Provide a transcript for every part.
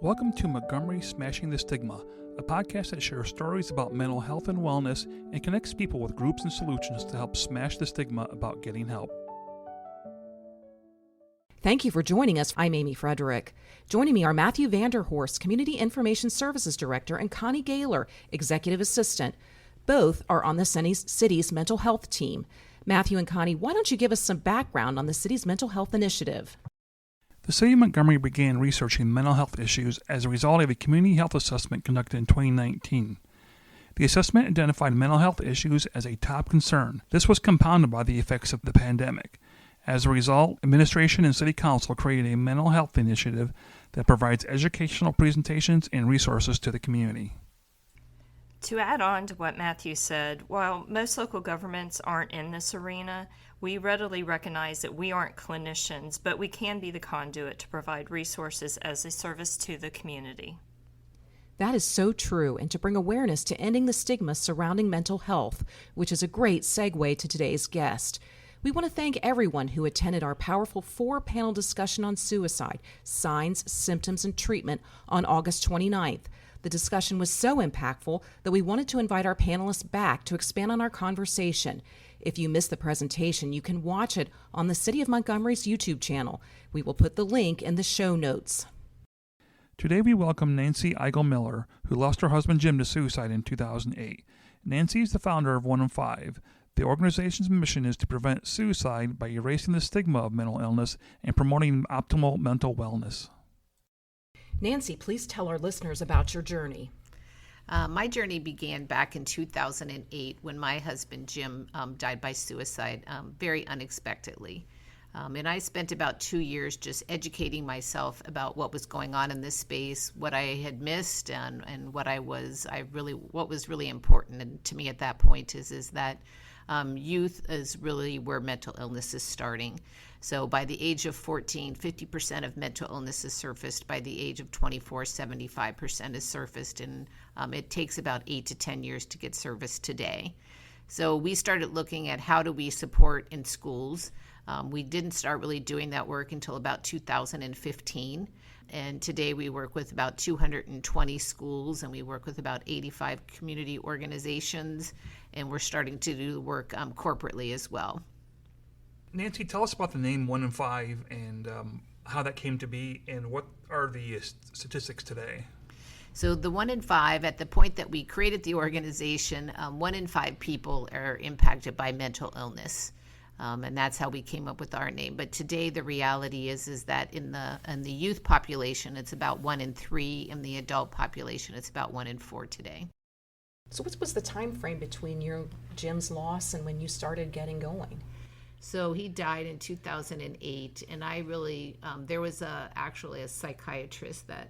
Welcome to Montgomery Smashing the Stigma, a podcast that shares stories about mental health and wellness and connects people with groups and solutions to help smash the stigma about getting help. Thank you for joining us. I'm Amy Frederick. Joining me are Matthew Vanderhorst, Community Information Services Director, and Connie Gaylor, Executive Assistant. Both are on the city's mental health team. Matthew and Connie, why don't you give us some background on the city's mental health initiative? The City of Montgomery began researching mental health issues as a result of a community health assessment conducted in 2019. The assessment identified mental health issues as a top concern. This was compounded by the effects of the pandemic. As a result, administration and city council created a mental health initiative that provides educational presentations and resources to the community. To add on to what Matthew said, while most local governments aren't in this arena, we readily recognize that we aren't clinicians, but we can be the conduit to provide resources as a service to the community. That is so true, and to bring awareness to ending the stigma surrounding mental health, which is a great segue to today's guest. We want to thank everyone who attended our powerful 4-panel discussion on suicide, signs, symptoms, and treatment on August 29th. The discussion was so impactful that we wanted to invite our panelists back to expand on our conversation. If you missed the presentation, you can watch it on the City of Montgomery's YouTube channel. We will put the link in the show notes. Today we welcome Nancy Eigel-Miller, who lost her husband Jim to suicide in 2008. Nancy is the founder of 1 in 5. The organization's mission is to prevent suicide by erasing the stigma of mental illness and promoting optimal mental wellness. Nancy, please tell our listeners about your journey. My journey began back in 2008 when my husband Jim died by suicide very unexpectedly. And I spent about 2 years just educating myself about what was going on in this space, what I had missed, and what was really important to me at that point is that youth is really where mental illness is starting. So by the age of 14, 50% of mental illness is surfaced. By the age of 24, 75% is surfaced, and it takes about 8 to 10 years to get serviced today. So we started looking at how do we support in schools. We didn't start really doing that work until about 2015. And today we work with about 220 schools, and we work with about 85 community organizations, and we're starting to do the work corporately as well. Nancy, tell us about the name 1 in 5 and how that came to be, and what are the statistics today? So the 1 in 5, at the point that we created the organization, 1 in 5 people are impacted by mental illness. And that's how we came up with our name. But today the reality is that in the youth population, it's about 1 in 3. In the adult population, it's about 1 in 4 today. So what was the time frame between Jim's loss and when you started getting going? So he died in 2008, and I really, there was actually a psychiatrist that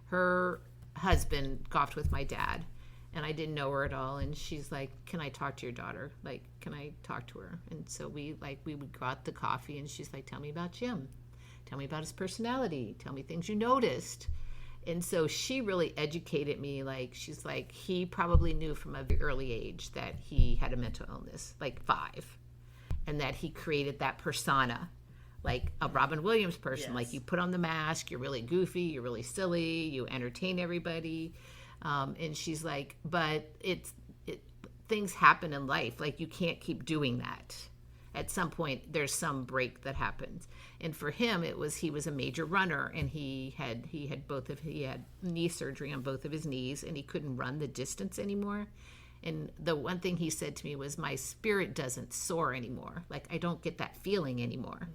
her husband golfed with my dad, and I didn't know her at all, and she's like, can I talk to your daughter? Like, can I talk to her? And so we would go out to coffee, and she's like, tell me about Jim. Tell me about his personality. Tell me things you noticed. And so she really educated me. Like, she's like, he probably knew from a very early age that he had a mental illness, like 5. And that he created that persona, like a Robin Williams person. Yes. Like, you put on the mask, you're really goofy, you're really silly, you entertain everybody. And she's like, but things happen in life. Like, you can't keep doing that. At some point, there's some break that happens. And for him, he was a major runner, and he had knee surgery on both of his knees, and he couldn't run the distance anymore. And the one thing he said to me was, my spirit doesn't soar anymore. Like, I don't get that feeling anymore.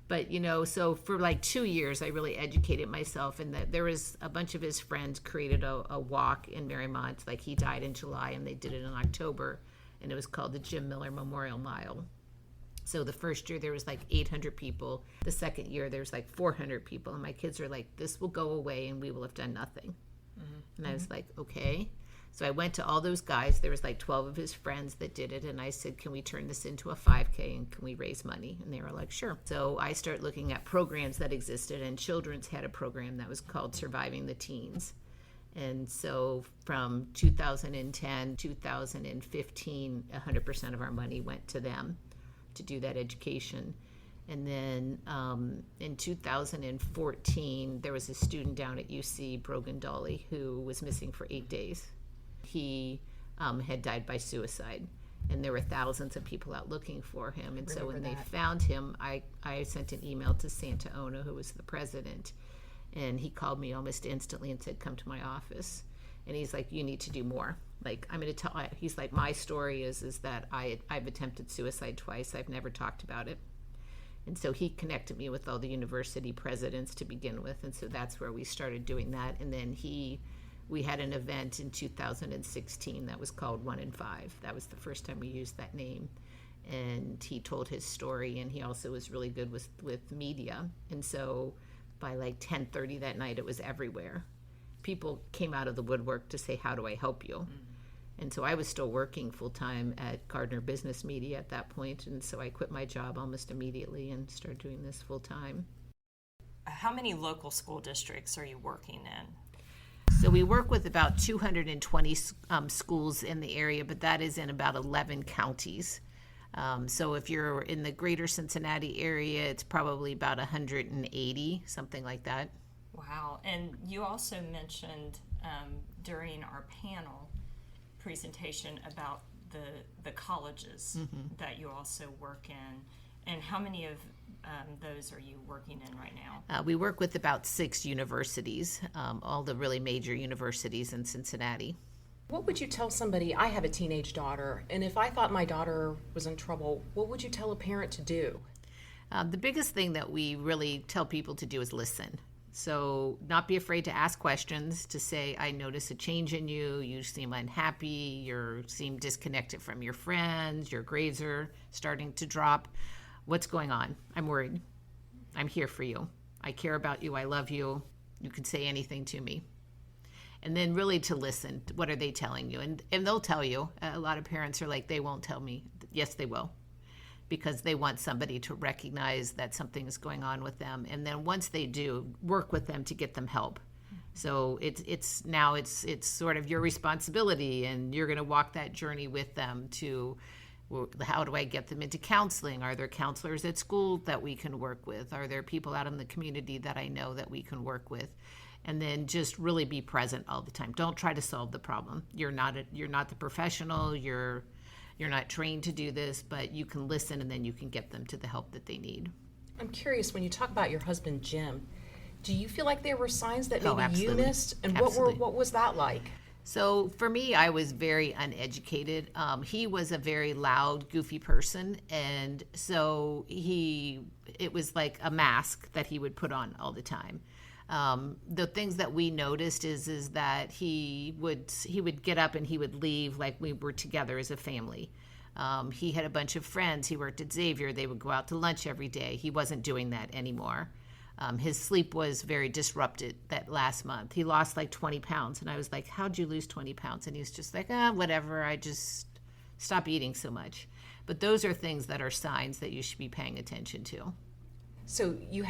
But, so for like 2 years, I really educated myself. And that there was a bunch of his friends created a walk in Marymount. Like, he died in July, and they did it in October. And it was called the Jim Miller Memorial Mile. So the first year, there was like 800 people. The second year, there was like 400 people. And my kids are like, this will go away, and we will have done nothing. Mm-hmm. And I was like, okay. So I went to all those guys. There was like 12 of his friends that did it. And I said, can we turn this into a 5K, and can we raise money? And they were like, sure. So I started looking at programs that existed, and Children's had a program that was called Surviving the Teens. And so from 2010, 2015, 100% of our money went to them to do that education. And then in 2014, there was a student down at UC Brogan Dolly who was missing for 8 days. He had died by suicide, and there were thousands of people out looking for him. And so when they found him, I sent an email to Santa Ona, who was the president, and he called me almost instantly and said, come to my office. And he's like, you need to do more. Like, I'm going to tell, he's like, my story is that I've attempted suicide twice. I've never talked about it. And so he connected me with all the university presidents to begin with. And so that's where we started doing that. And then we had an event in 2016 that was called 1 in 5. That was the first time we used that name. And he told his story, and he also was really good with media. And so by like 10:30 that night, it was everywhere. People came out of the woodwork to say, how do I help you? And so I was still working full-time at Gardner Business Media at that point, and so I quit my job almost immediately and started doing this full-time. How many local school districts are you working in? So we work with about 220 schools in the area, but that is in about 11 counties. So if you're in the greater Cincinnati area, it's probably about 180, something like that. Wow. And you also mentioned during our panel presentation about the colleges that you also work in. And how many of those are you working in right now? We work with about 6 universities, all the really major universities in Cincinnati. What would you tell somebody? I have a teenage daughter, and if I thought my daughter was in trouble, what would you tell a parent to do? The biggest thing that we really tell people to do is listen. So not be afraid to ask questions, to say, I notice a change in you, you seem unhappy, you seem disconnected from your friends, your grades are starting to drop. What's going on? I'm worried. I'm here for you. I care about you. I love you. You can say anything to me. And then really to listen. What are they telling you? And they'll tell you. A lot of parents are like, they won't tell me. Yes, they will. Because they want somebody to recognize that something is going on with them. And then once they do, work with them to get them help. So it's sort of your responsibility, and you're going to walk that journey with them to, well, how do I get them into counseling? Are there counselors at school that we can work with? Are there people out in the community that I know that we can work with? And then just really be present all the time. Don't try to solve the problem. You're not the professional. You're not trained to do this, but you can listen, and then you can get them to the help that they need. I'm curious, when you talk about your husband, Jim, do you feel like there were signs that maybe you absolutely. missed? And Absolutely. what was that like? So for me, I was very uneducated. He was a very loud, goofy person, and so it was like a mask that he would put on all the time. The things that we noticed is that he would get up and he would leave like we were together as a family. He had a bunch of friends. He worked at Xavier. They would go out to lunch every day. He wasn't doing that anymore. His sleep was very disrupted that last month. He lost like 20 pounds. And I was like, how'd you lose 20 pounds? And he's just like, whatever. I just stop eating so much. But those are things that are signs that you should be paying attention to. So you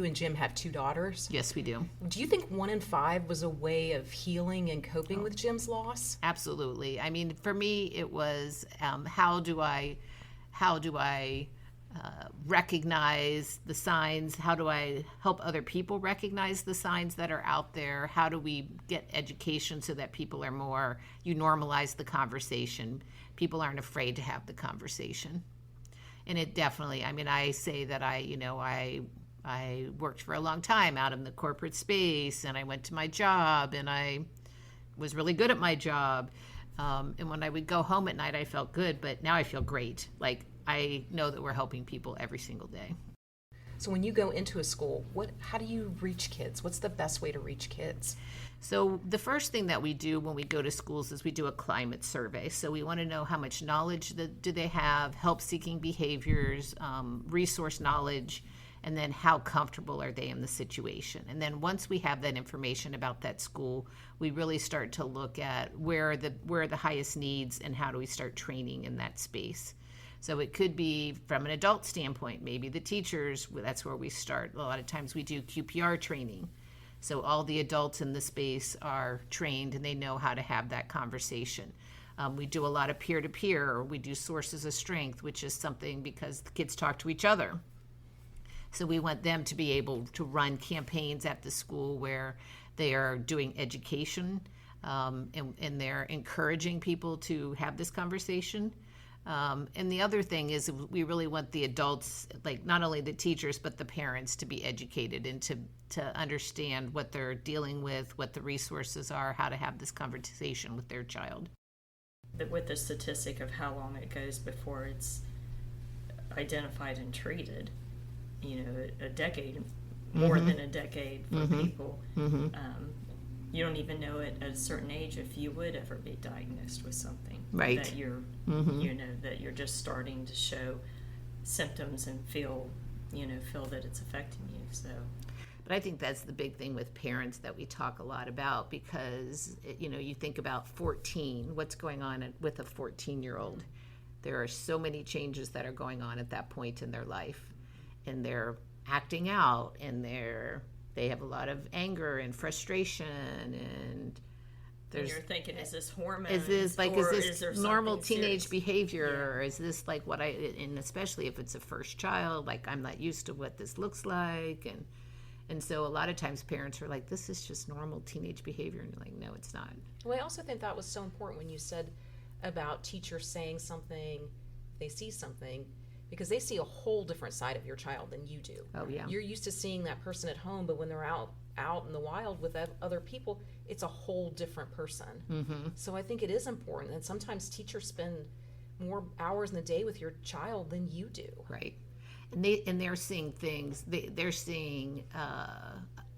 and Jim have 2 daughters? Yes, we do. Do you think 1 in 5 was a way of healing and coping with Jim's loss? Absolutely. I mean, for me, it was how do I recognize the signs? How do I help other people recognize the signs that are out there? How do we get education so that people are you normalize the conversation. People aren't afraid to have the conversation. And it definitely, I mean, I say that I worked for a long time out in the corporate space, and I went to my job, and I was really good at my job. And when I would go home at night, I felt good, but now I feel great. Like, I know that we're helping people every single day. So when you go into a school, how do you reach kids? What's the best way to reach kids? So the first thing that we do when we go to schools is we do a climate survey. So we want to know how much knowledge do they have, help-seeking behaviors, resource knowledge, and then how comfortable are they in the situation. And then once we have that information about that school, we really start to look at where are the highest needs and how do we start training in that space. So it could be from an adult standpoint, maybe the teachers, that's where we start. A lot of times we do QPR training. So all the adults in the space are trained and they know how to have that conversation. We do a lot of peer-to-peer, or we do sources of strength, which is something because the kids talk to each other. So we want them to be able to run campaigns at the school where they are doing education, and they're encouraging people to have this conversation. And the other thing is we really want the adults, like not only the teachers, but the parents to be educated and to understand what they're dealing with, what the resources are, how to have this conversation with their child. With the statistic of how long it goes before it's identified and treated, a decade, more than a decade for people. You don't even know at a certain age if you would ever be diagnosed with something. Right. That you're, that you're just starting to show symptoms and feel that it's affecting you. So. But I think that's the big thing with parents that we talk a lot about, because, you think about 14, what's going on with a 14-year-old. There are so many changes that are going on at that point in their life, and they're acting out, and they have a lot of anger and frustration, and you're thinking, is this hormones? Is this normal teenage serious behavior, or is this like what and especially if it's a first child, like I'm not used to what this looks like, and so a lot of times parents are like, this is just normal teenage behavior, and you're like, no, it's not. Well, I also think that was so important when you said about teachers saying something, they see something, because they see a whole different side of your child than you do. Oh, yeah. You're used to seeing that person at home, but when they're out in the wild with other people, it's a whole different person. Mm-hmm. So I think it is important, and sometimes teachers spend more hours in the day with your child than you do. Right. And they're seeing things, they're seeing,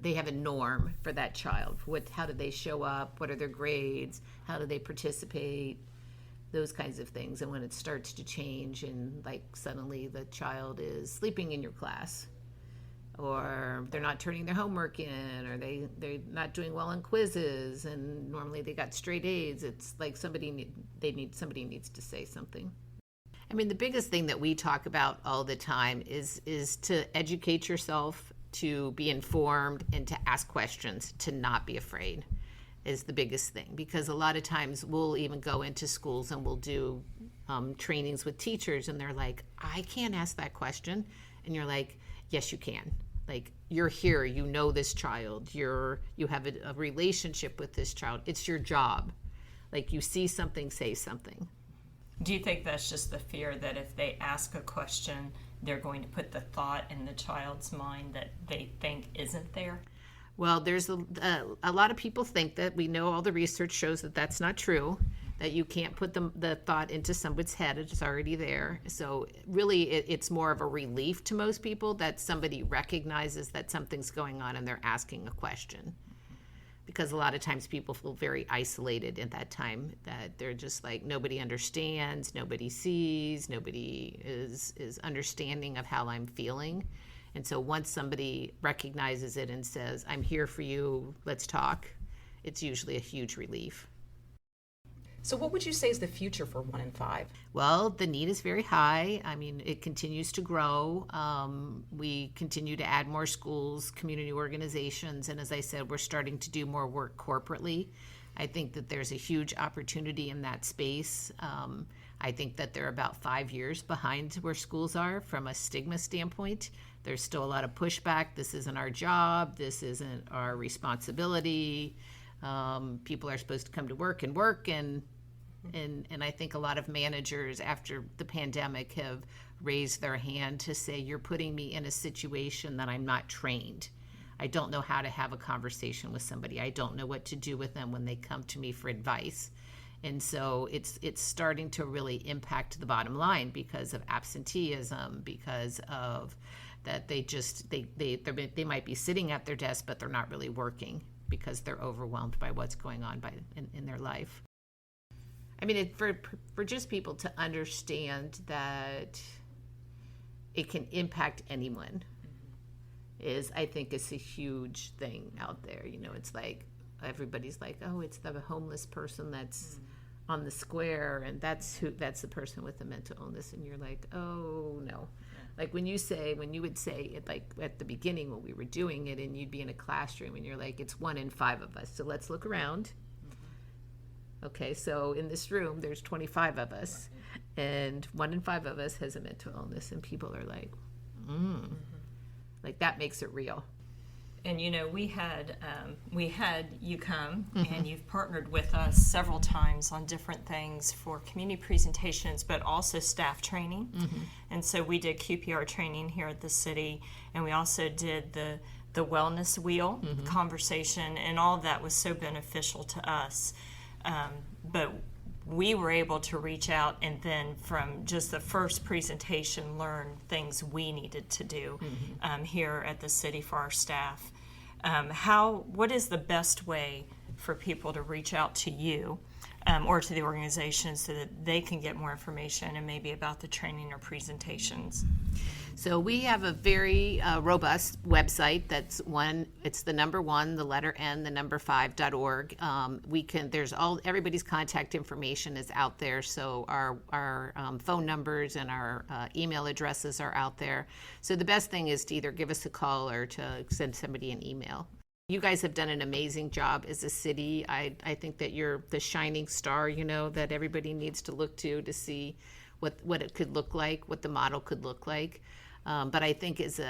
they have a norm for that child. How do they show up? What are their grades? How do they participate? Those kinds of things. And when it starts to change, and like suddenly the child is sleeping in your class, or they're not turning their homework in, or they're not doing well on quizzes, and normally they got straight A's, it's like somebody needs to say something. I mean, the biggest thing that we talk about all the time is to educate yourself, to be informed, and to ask questions, to not be afraid is the biggest thing. Because a lot of times we'll even go into schools and we'll do trainings with teachers, and they're like, I can't ask that question. And you're like, yes, you can. Like, you're here, you know this child, you have a relationship with this child. It's your job. Like, you see something, say something. Do you think that's just the fear that if they ask a question, they're going to put the thought in the child's mind that they think isn't there? Well, there's a lot of people think that. We know all the research shows that that's not true, that you can't put the thought into somebody's head. It's already there. So really, it's more of a relief to most people that somebody recognizes that something's going on and they're asking a question. Because a lot of times people feel very isolated at that time, that they're just like, nobody understands, nobody sees, nobody is understanding of how I'm feeling. And so once somebody recognizes it and says, I'm here for you, let's talk, it's usually a huge relief. So what would you say is the future for 1 in 5? Well, the need is very high. I mean, it continues to grow. We continue to add more schools, community organizations, and as I said, we're starting to do more work corporately. I think that there's a huge opportunity in that space. I think that they're about 5 years behind where schools are from a stigma standpoint. There's still a lot of pushback. This isn't our job. This isn't our responsibility. People are supposed to come to work, and I think a lot of managers after the pandemic have raised their hand to say, you're putting me in a situation that I'm not trained. I don't know how to have a conversation with somebody. I don't know what to do with them when they come to me for advice. And so it's starting to really impact the bottom line because of absenteeism, because of that they might be sitting at their desk, but they're not really working because they're overwhelmed by what's going on in their life. I mean, for just people to understand that it can impact anyone I think is a huge thing out there. You know, it's like everybody's like, oh, it's the homeless person that's on the square, and that's the person with the mental illness, and you're like, oh no. Like when you would say it, like at the beginning when we were doing it, and you'd be in a classroom and you're like, it's 1 in 5 of us. So let's look around. Okay, so in this room, there's 25 of us, and 1 in 5 of us has a mental illness, and people are like, Like, that makes it real. And we had you come, and you've partnered with us several times on different things for community presentations, but also staff training. And so we did QPR training here at the city, and we also did the wellness wheel conversation, and all of that was so beneficial to us. But we were able to reach out and then from just the first presentation learn things we needed to do here at the city for our staff. What is the best way for people to reach out to you or to the organization so that they can get more information and maybe about the training or presentations? So we have a very robust website. It's the number 1, the letter N, the number 5.org. Everybody's contact information is out there. So our phone numbers and our email addresses are out there. So the best thing is to either give us a call or to send somebody an email. You guys have done an amazing job as a city. I think that you're the shining star, that everybody needs to look to see what it could look like, what the model could look like. But I think as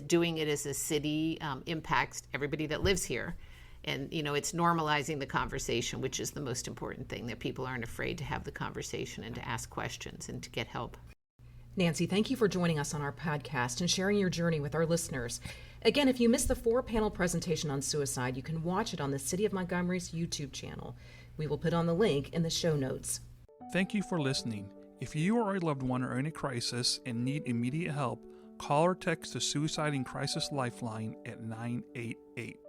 doing it as a city impacts everybody that lives here. And, it's normalizing the conversation, which is the most important thing, that people aren't afraid to have the conversation and to ask questions and to get help. Nancy, thank you for joining us on our podcast and sharing your journey with our listeners. Again, if you missed the 4-panel presentation on suicide, you can watch it on the City of Montgomery's YouTube channel. We will put on the link in the show notes. Thank you for listening. If you or a loved one are in a crisis and need immediate help, call or text the Suicide and Crisis Lifeline at 988.